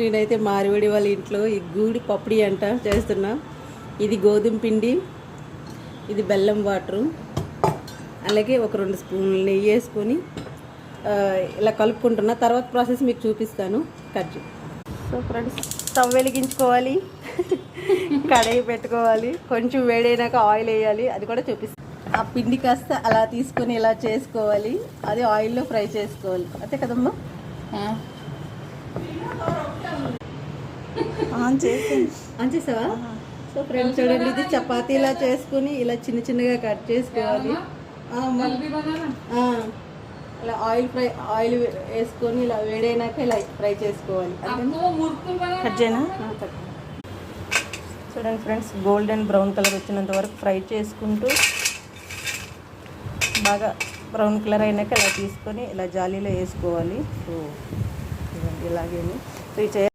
నేనైతే మారివడి వాళ్ళ ఇంట్లో ఈ గూడి పప్పడి అంట చేస్తున్నా. ఇది గోధుమ పిండి, ఇది బెల్లం వాటరు, అలాగే ఒక 2 స్పూన్లు నెయ్యి వేసుకొని ఇలా కలుపుకుంటున్నా. తర్వాత ప్రాసెస్ మీకు చూపిస్తాను. కట్. సో ఫ్రెండ్స్, స్టవ్ వెలిగించుకోవాలి, కడాయి పెట్టుకోవాలి, కొంచెం వేడైనాక ఆయిల్ వేయాలి, అది కూడా చూపిస్తాను. ఆ పిండి కాస్త అలా తీసుకొని ఇలా చేసుకోవాలి, అది ఆయిల్లో ఫ్రై చేసుకోవాలి. అంతే కదమ్మా? ఆన్ చేసావా? సో ఫ్రెండ్స్ చూడండి, ఇది చపాతీలా చేసుకుని ఇలా చిన్న చిన్నగా కట్ చేసుకోవాలి. ఇలా ఆయిల్ వేసుకొని ఇలా వేడైనాక ఇలా ఫ్రై చేసుకోవాలి. కట్ చేయనా? చూడండి ఫ్రెండ్స్, గోల్డెన్ బ్రౌన్ కలర్ వచ్చినంత వరకు ఫ్రై చేసుకుంటూ బాగా బ్రౌన్ కలర్ అయినాక ఇలా తీసుకొని ఇలా జాలీలో వేసుకోవాలి. సో ఇలాగే ఫ్రై చేయాలి.